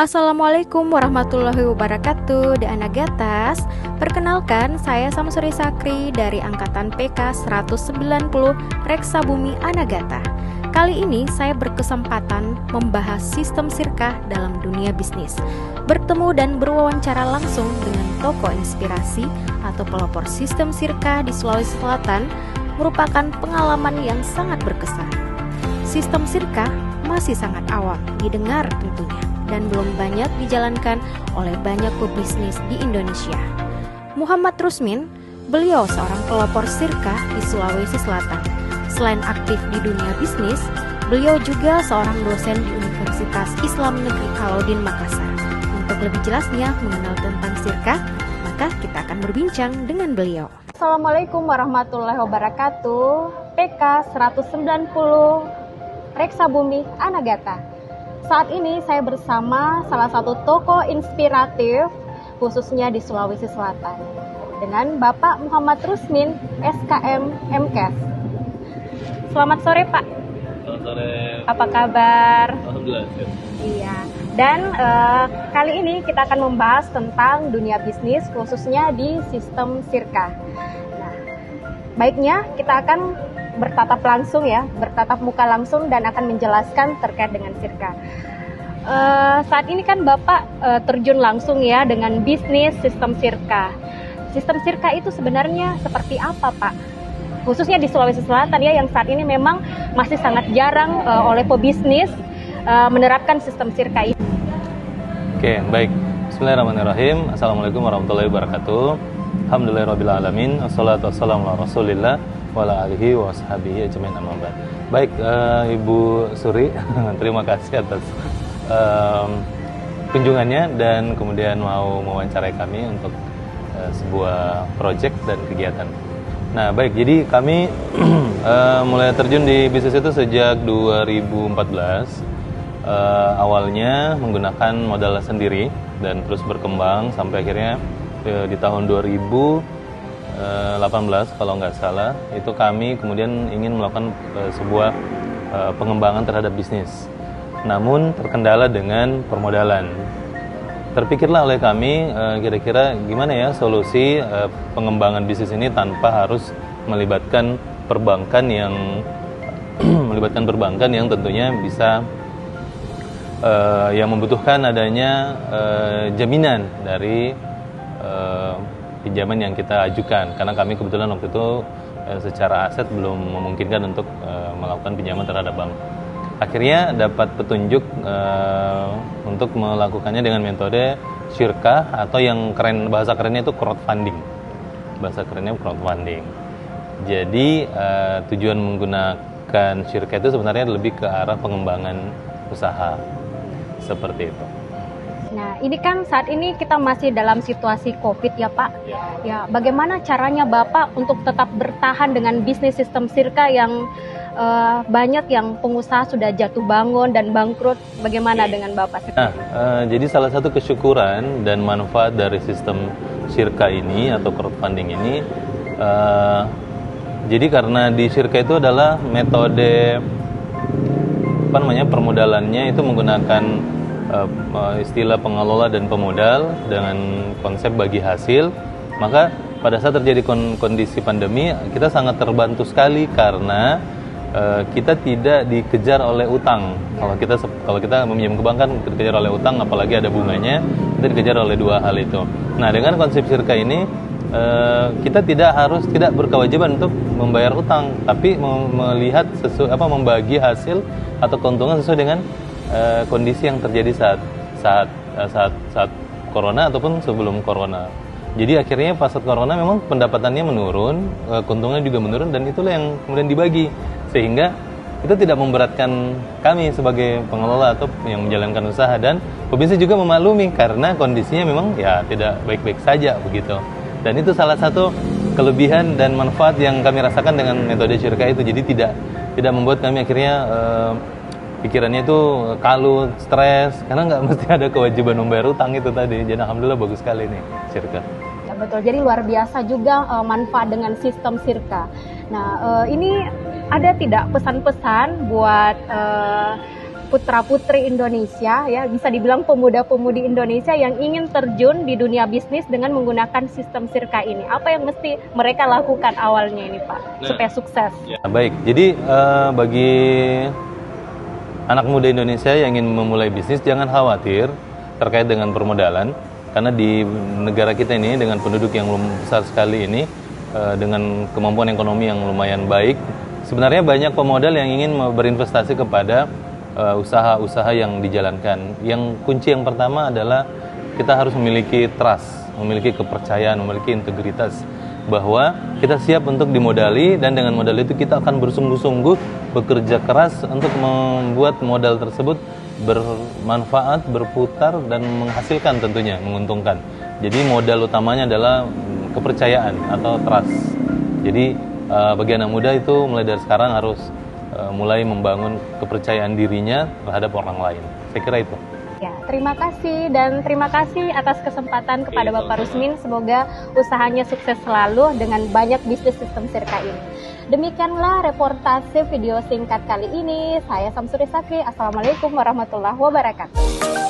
Assalamualaikum warahmatullahi wabarakatuh, The Anagatas. Perkenalkan, saya Samsuri Sakri dari Angkatan PK 190 Reksabumi Anagata. Kali ini saya berkesempatan membahas sistem sirkah dalam dunia bisnis. Bertemu dan berwawancara langsung dengan tokoh inspirasi atau pelopor sistem sirkah di Sulawesi Selatan merupakan pengalaman yang sangat berkesan. Sistem sirkah masih sangat awam didengar tentunya, dan belum banyak dijalankan oleh banyak pebisnis di Indonesia. Muhammad Rusmin, beliau seorang pelopor sirkah di Sulawesi Selatan. Selain aktif di dunia bisnis, beliau juga seorang dosen di Universitas Islam Negeri Alauddin Makassar. Untuk lebih jelasnya mengenal tentang sirkah, maka kita akan berbincang dengan beliau. Assalamualaikum warahmatullahi wabarakatuh. PK 190 Reksabumi Anagata. Saat ini saya bersama salah satu tokoh inspiratif khususnya di Sulawesi Selatan dengan Bapak Muhammad Rusmin, SKM MKes. Selamat sore Pak. Selamat sore. Apa kabar? Alhamdulillah. Iya. Dan kali ini kita akan membahas tentang dunia bisnis khususnya di sistem sirkah. Nah, baiknya kita akan bertatap langsung ya, bertatap muka langsung dan akan menjelaskan terkait dengan sirkah. Saat ini kan Bapak terjun langsung ya dengan bisnis sistem sirkah. Sistem sirkah itu sebenarnya seperti apa Pak? Khususnya di Sulawesi Selatan ya, yang saat ini memang masih sangat jarang oleh pebisnis menerapkan sistem sirkah ini. Oke, baik. Bismillahirrahmanirrahim. Assalamualaikum warahmatullahi wabarakatuh. Alhamdulillahirrahmanirrahim. Assalatu wassalamu ala rasulillah wa ala alihi wa sahbihi ajmain amma ba'd. Baik, Ibu Suri, terima kasih atas kunjungannya dan kemudian mau mewawancarai kami untuk sebuah proyek dan kegiatan. Nah, baik, jadi kami mulai terjun di bisnis itu sejak 2014. Awalnya menggunakan modal sendiri dan terus berkembang sampai akhirnya di tahun 2018 kalau nggak salah, itu kami kemudian ingin melakukan sebuah pengembangan terhadap bisnis. Namun terkendala dengan permodalan. Terpikirlah oleh kami kira-kira gimana ya solusi pengembangan bisnis ini tanpa harus melibatkan perbankan yang tentunya bisa yang membutuhkan adanya jaminan dari pinjaman yang kita ajukan, karena kami kebetulan waktu itu secara aset belum memungkinkan untuk melakukan pinjaman terhadap bank. Akhirnya dapat petunjuk untuk melakukannya dengan metode syirkah atau yang keren, bahasa kerennya itu crowdfunding. Bahasa kerennya crowdfunding. Jadi tujuan menggunakan syirkah itu sebenarnya lebih ke arah pengembangan usaha seperti itu. Nah, ini kan saat ini kita masih dalam situasi COVID ya Pak. Ya, bagaimana caranya Bapak untuk tetap bertahan dengan bisnis sistem sirkah yang banyak yang pengusaha sudah jatuh bangun dan bangkrut? Bagaimana dengan Bapak? Jadi salah satu kesyukuran dan manfaat dari sistem sirkah ini atau crowdfunding ini, jadi karena di sirkah itu adalah metode permodalannya itu menggunakan istilah pengelola dan pemodal dengan konsep bagi hasil, maka pada saat terjadi kondisi pandemi kita sangat terbantu sekali karena kita tidak dikejar oleh utang. Kalau kita meminjam ke bank kan dikejar oleh utang, apalagi ada bunganya, kita dikejar oleh dua hal itu. Nah, dengan konsep sirkah ini kita tidak berkewajiban untuk membayar utang, tapi melihat membagi hasil atau keuntungan sesuai dengan kondisi yang terjadi saat corona ataupun sebelum corona. Jadi akhirnya pas saat corona memang pendapatannya menurun, keuntungannya juga menurun, dan itulah yang kemudian dibagi, sehingga itu tidak memberatkan kami sebagai pengelola atau yang menjalankan usaha, dan pebisnis juga memaklumi karena kondisinya memang ya tidak baik-baik saja begitu. Dan itu salah satu kelebihan dan manfaat yang kami rasakan dengan metode syirkah itu. Jadi tidak membuat kami akhirnya pikirannya itu kalut, stres, karena nggak mesti ada kewajiban membayar utang itu tadi. Jadi alhamdulillah bagus sekali nih sirkah. Ya betul, jadi luar biasa juga manfaat dengan sistem sirkah. Nah, ini ada tidak pesan-pesan buat putra-putri Indonesia, ya bisa dibilang pemuda-pemudi Indonesia yang ingin terjun di dunia bisnis dengan menggunakan sistem Sirka ini? Apa yang mesti mereka lakukan awalnya ini Pak, supaya sukses? Ya, baik, jadi bagi anak muda Indonesia yang ingin memulai bisnis, jangan khawatir terkait dengan permodalan, karena di negara kita ini dengan penduduk yang besar sekali ini, dengan kemampuan ekonomi yang lumayan baik, sebenarnya banyak pemodal yang ingin berinvestasi kepada usaha-usaha yang dijalankan. Yang kunci yang pertama adalah kita harus memiliki trust, memiliki kepercayaan, memiliki integritas bahwa kita siap untuk dimodali, dan dengan modal itu kita akan bersungguh-sungguh bekerja keras untuk membuat modal tersebut bermanfaat, berputar, dan menghasilkan, tentunya menguntungkan. Jadi modal utamanya adalah kepercayaan atau trust. Jadi bagi anak muda itu mulai dari sekarang harus mulai membangun kepercayaan dirinya terhadap orang lain. Saya kira itu. Ya, terima kasih, dan terima kasih atas kesempatan kepada Bapak Rusmin. Semoga usahanya sukses selalu dengan banyak bisnis sistem Sirka ini. Demikianlah reportase video singkat kali ini. Saya Samsuri Sakri. Assalamualaikum warahmatullahi wabarakatuh.